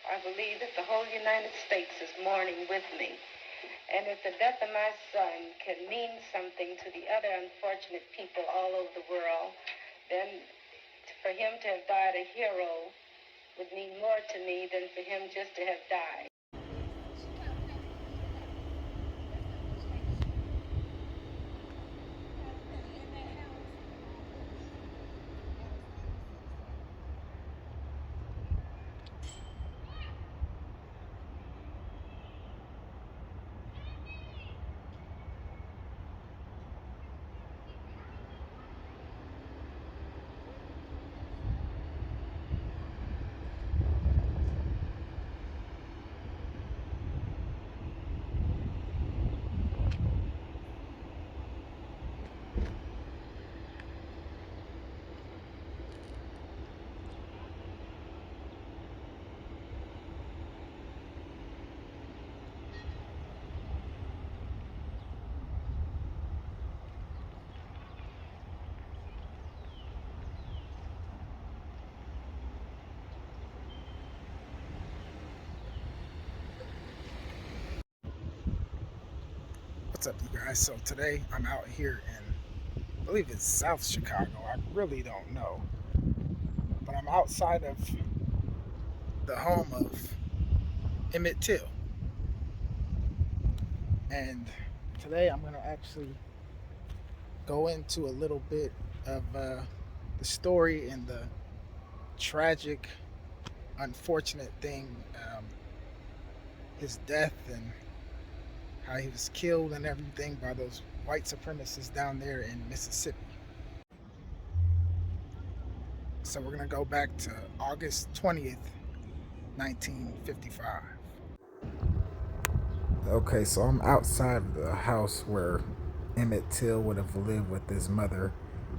I believe that the whole United States is mourning with me. And if the death of my son can mean something to the other unfortunate people all over the world, then for him to have died a hero would mean more to me than for him just to have died. What's up, you guys? So today I'm out here in, I believe it's South Chicago. I really don't know, but I'm outside of the home of Emmett Till, and today I'm gonna actually go into a little bit of the story and the tragic, unfortunate thing, his death and how he was killed and everything by those white supremacists down there in Mississippi. So we're gonna go back to August 20th, 1955. Okay, so I'm outside of the house where Emmett Till would have lived with his mother,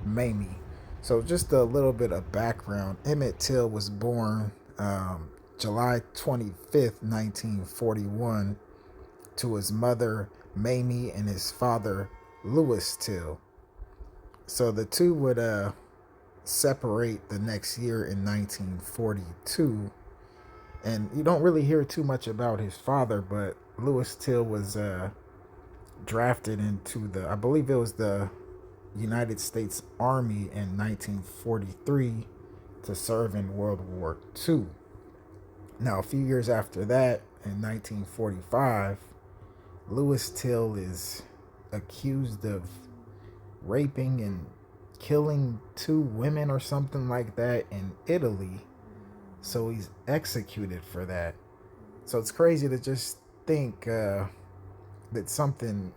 Mamie. So just a little bit of background. Emmett Till was born July 25th, 1941, to his mother, Mamie, and his father, Lewis Till. So the two would separate the next year in 1942. And you don't really hear too much about his father, but Lewis Till was drafted into I believe it was the United States Army in 1943 to serve in World War II. Now, a few years after that, in 1945, Lewis Till is accused of raping and killing two women or something like that in Italy. So he's executed for that. So it's crazy to just think that something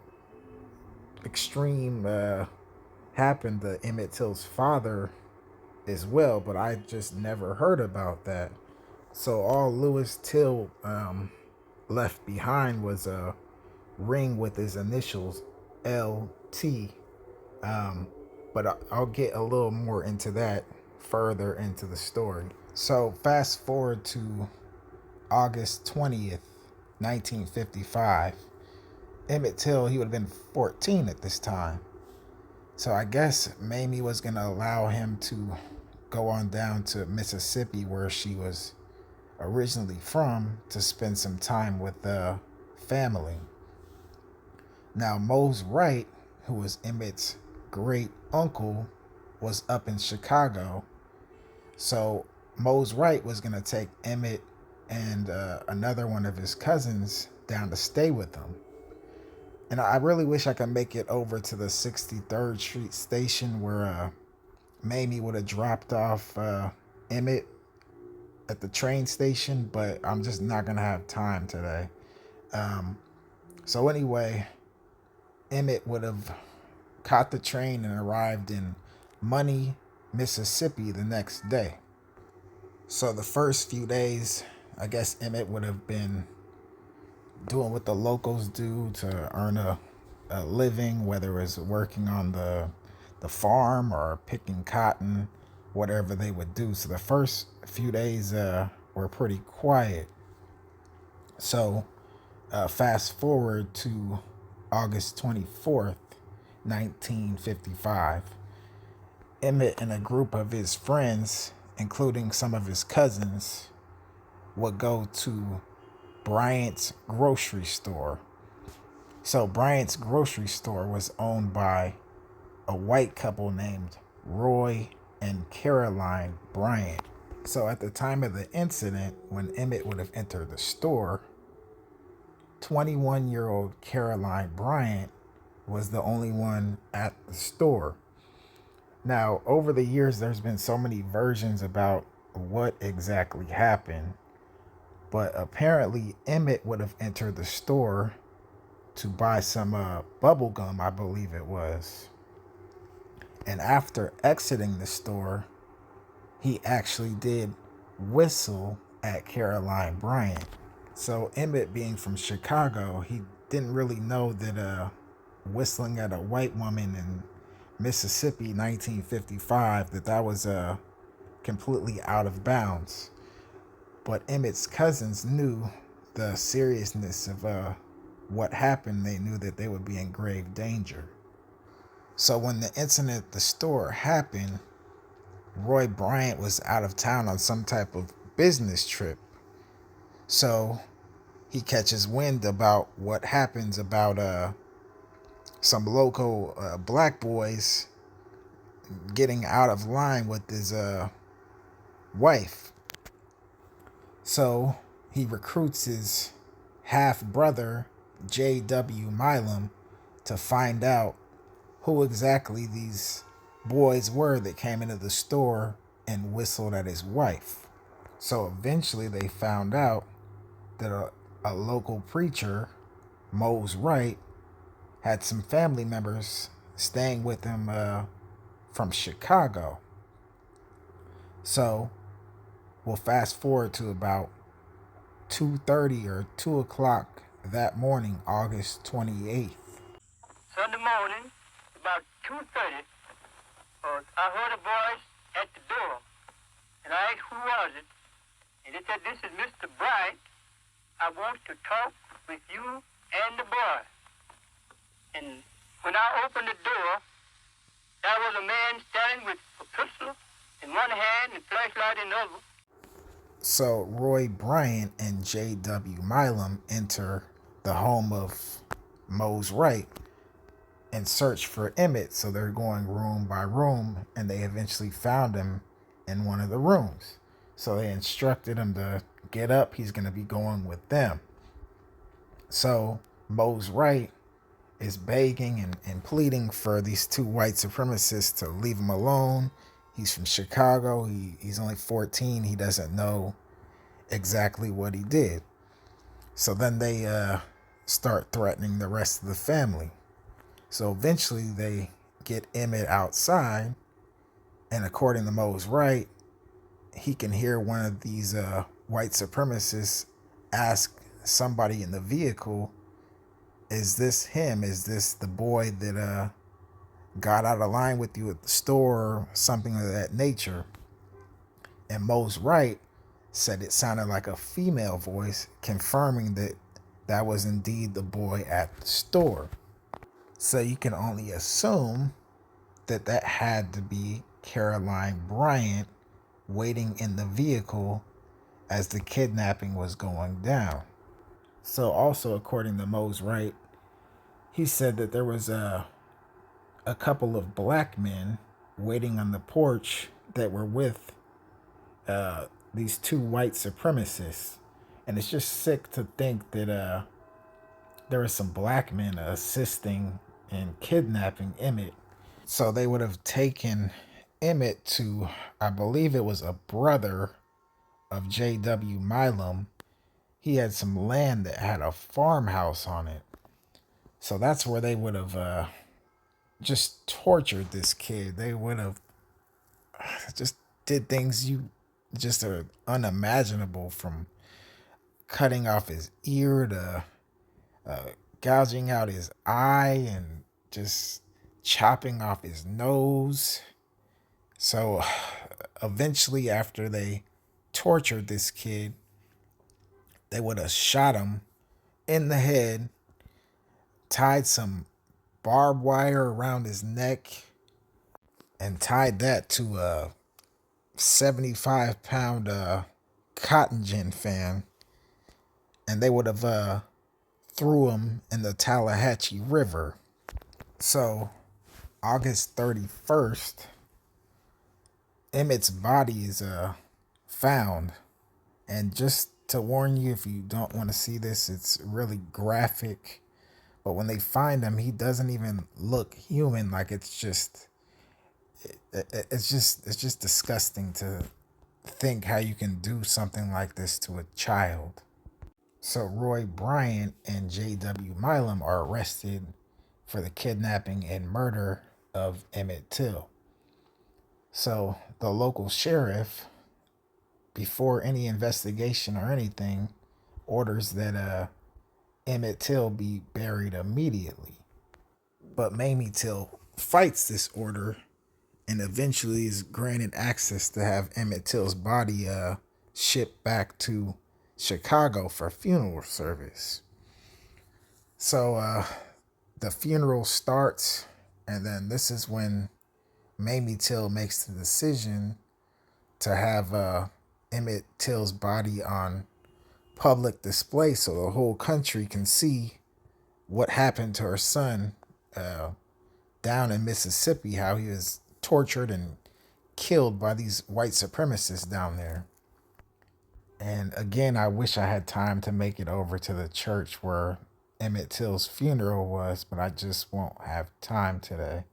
extreme happened to Emmett Till's father as well, but I just never heard about that. So all Lewis Till left behind was a ring with his initials, LT. Um, but I'll get a little more into that further into the story. So fast forward to August 20th, 1955. Emmett Till, he would have been 14 at this time. So I guess Mamie was going to allow him to go on down to Mississippi, where she was originally from, to spend some time with the family. Now, Mose Wright, who was Emmett's great uncle, was up in Chicago. So Mose Wright was going to take Emmett and another one of his cousins down to stay with him. And I really wish I could make it over to the 63rd Street station where Mamie would have dropped off Emmett at the train station, but I'm just not going to have time today. So anyway, Emmett would have caught the train and arrived in Money, Mississippi the next day. So the first few days, I guess Emmett would have been doing what the locals do to earn a living, whether it's working on the farm or picking cotton, whatever they would do. So the first few days were pretty quiet. So fast forward to August 24th, 1955. Emmett and a group of his friends, including some of his cousins, would go to Bryant's grocery store. So Bryant's grocery store was owned by a white couple named Roy and Caroline Bryant. So at the time of the incident, when Emmett would have entered the store, 21-year-old Caroline Bryant was the only one at the store. Now, over the years, there's been so many versions about what exactly happened, but apparently Emmett would have entered the store to buy some bubble gum, I believe it was. And after exiting the store, he actually did whistle at Caroline Bryant. So Emmett, being from Chicago, he didn't really know that whistling at a white woman in Mississippi 1955, that was completely out of bounds. But Emmett's cousins knew the seriousness of what happened. They knew that they would be in grave danger. So when the incident at the store happened, Roy Bryant was out of town on some type of business trip. So he catches wind about what happens about some local black boys getting out of line with his wife. So he recruits his half brother, J.W. Milam, to find out who exactly these boys were that came into the store and whistled at his wife. So eventually they found out that a local preacher, Mose Wright, had some family members staying with him from Chicago. So we'll fast forward to about 2:30 or 2 o'clock that morning, August 28th. Sunday morning, about 2:30, I heard a voice at the door, and I asked who was it, and it said, "This is Mr. Bright. I want to talk with you and the boy." And when I opened the door, there was a man standing with a pistol in one hand and flashlight in the other. So Roy Bryant and J.W. Milam enter the home of Mose Wright and search for Emmett. So they're going room by room, and they eventually found him in one of the rooms. So they instructed him to get up. He's going to be going with them. So Mose Wright is begging and pleading for these two white supremacists to leave him alone. He's from Chicago. He's only 14. He doesn't know exactly what he did. So then they start threatening the rest of the family. So eventually they get Emmett outside, and according to Mose Wright, he can hear one of these white supremacists ask somebody in the vehicle, "Is this him? Is this the boy that got out of line with you at the store?" or something of that nature. And Mose Wright said it sounded like a female voice, confirming that that was indeed the boy at the store. So you can only assume that that had to be Caroline Bryant waiting in the vehicle as the kidnapping was going down. So also, according to Mose Wright, he said that there was a couple of black men waiting on the porch that were with these two white supremacists. And it's just sick to think that there were some black men assisting in kidnapping Emmett. So they would have taken Emmett to, I believe it was a brother of J.W. Milam. He had some land that had a farmhouse on it. So that's where they would have just tortured this kid. They would have just did things you just are unimaginable, from cutting off his ear to gouging out his eye and just chopping off his nose. So eventually, after they tortured this kid, they would have shot him in the head, tied some barbed wire around his neck, and tied that to a 75-pound cotton gin fan, and they would have threw him in the Tallahatchie River. So August 31st, Emmett's body is found. And just to warn you, if you don't want to see this, it's really graphic. But when they find him, he doesn't even look human. Like it's just disgusting to think how you can do something like this to a child. So Roy Bryant and J.W. Milam are arrested for the kidnapping and murder of Emmett Till. So the local sheriff, before any investigation or anything, orders that Emmett Till be buried immediately. But Mamie Till fights this order and eventually is granted access to have Emmett Till's body shipped back to Chicago for funeral service. So the funeral starts, and then this is when Mamie Till makes the decision to have Emmett Till's body on public display so the whole country can see what happened to her son down in Mississippi, how he was tortured and killed by these white supremacists down there. And again, I wish I had time to make it over to the church where Emmett Till's funeral was, but I just won't have time today.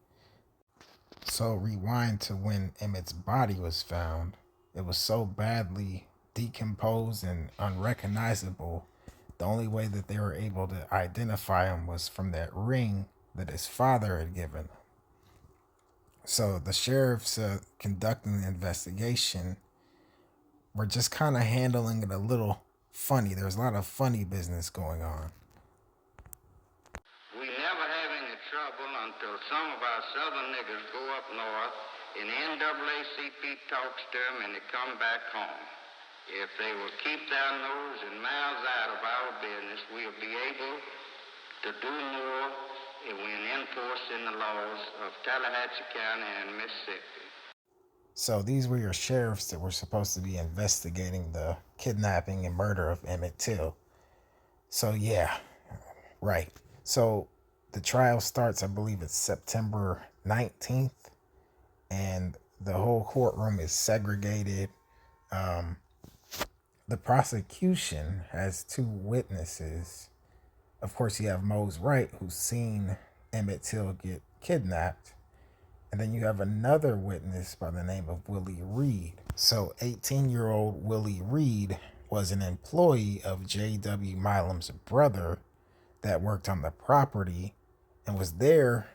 So rewind to when Emmett's body was found. It was so badly decomposed and unrecognizable. The only way that they were able to identify him was from that ring that his father had given him. So the sheriffs conducting the investigation were just kind of handling it a little funny. There's a lot of funny business going on. We never have any trouble until some of our southern niggas go up north and the NAACP talks to them and they come back home. If they will keep their nose and mouths out of our business, we'll be able to do more when enforcing the laws of Tallahatchie County and Mississippi. So these were your sheriffs that were supposed to be investigating the kidnapping and murder of Emmett Till. So yeah, right. So the trial starts, I believe it's September 19th, and the whole courtroom is segregated. The prosecution has two witnesses. Of course, you have Mose Wright, who's seen Emmett Till get kidnapped. And then you have another witness by the name of Willie Reed. So 18-year-old Willie Reed was an employee of J.W. Milam's brother that worked on the property and was there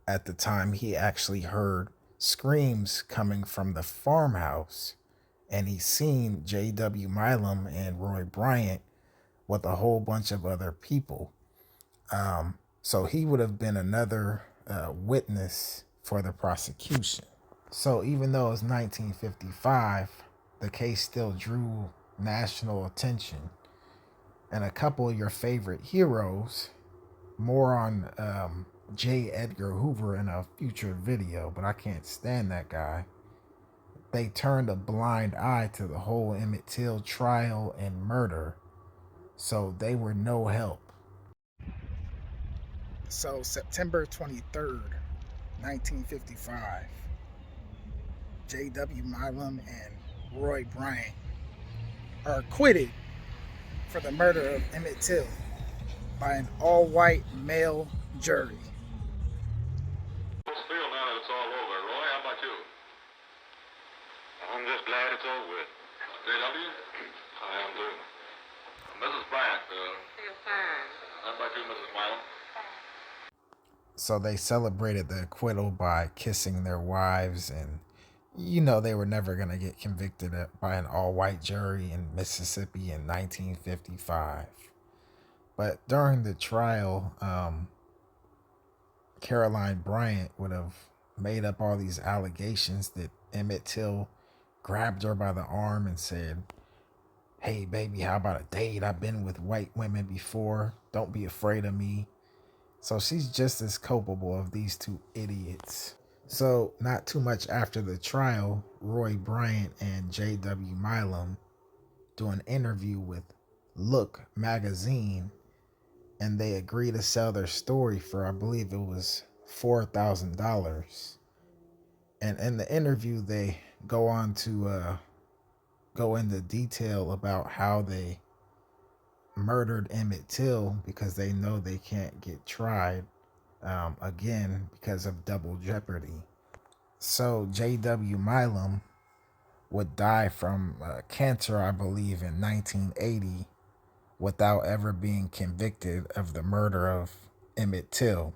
at the time he actually heard screams coming from the farmhouse. And he seen J.W. Milam and Roy Bryant with a whole bunch of other people. So he would have been another witness for the prosecution. So even though it's 1955, the case still drew national attention. And a couple of your favorite heroes, more on J. Edgar Hoover in a future video, but I can't stand that guy. They turned a blind eye to the whole Emmett Till trial and murder, so they were no help. So September 23rd, 1955, J.W. Milam and Roy Bryant are acquitted for the murder of Emmett Till by an all-white male jury. What's the feel now that it's all over, Roy? How about you? I'm just glad it's over with. J.W.? I am too. Mrs. Bryant, Feel fine. how about you, Mrs. Milam? So they celebrated the acquittal by kissing their wives, and you know they were never going to get convicted by an all-white jury in Mississippi in 1955. But during the trial, Carolyn Bryant would have made up all these allegations that Emmett Till grabbed her by the arm and said, "Hey, baby, how about a date? I've been with white women before. Don't be afraid of me." So she's just as culpable of these two idiots. So not too much after the trial, Roy Bryant and J.W. Milam do an interview with Look magazine, and they agreed to sell their story for, I believe it was $4,000. And in the interview, they go on to go into detail about how they murdered Emmett Till because they know they can't get tried again because of double jeopardy. So J.W. Milam would die from cancer, I believe, in 1980 without ever being convicted of the murder of Emmett Till.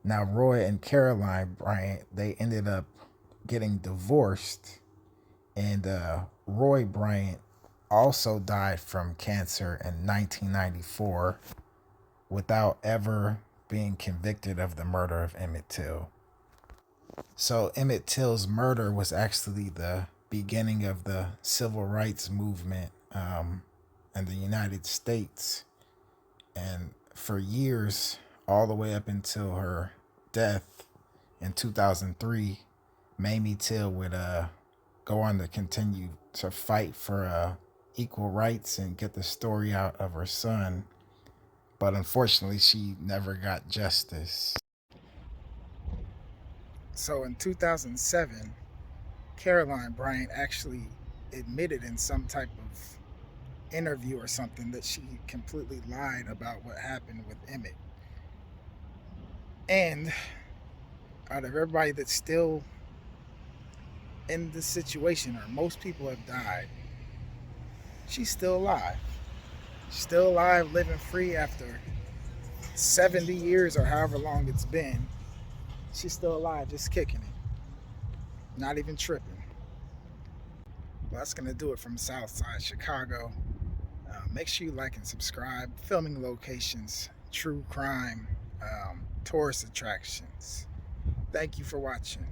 Now, Roy and Caroline Bryant, they ended up getting divorced, and Roy Bryant also died from cancer in 1994 without ever being convicted of the murder of Emmett Till. So Emmett Till's murder was actually the beginning of the civil rights movement in the United States. And for years, all the way up until her death in 2003, Mamie Till would go on to continue to fight for equal rights and get the story out of her son. But unfortunately, she never got justice. So in 2007, Caroline Bryant actually admitted in some type of interview or something that she completely lied about what happened with Emmett. And out of everybody that's still in this situation, or most people have died, she's still alive. Still alive, living free after 70 years or however long it's been. She's still alive, just kicking it. Not even tripping. Well, that's going to do it from Southside Chicago. Make sure you like and subscribe. Filming locations, true crime, tourist attractions. Thank you for watching.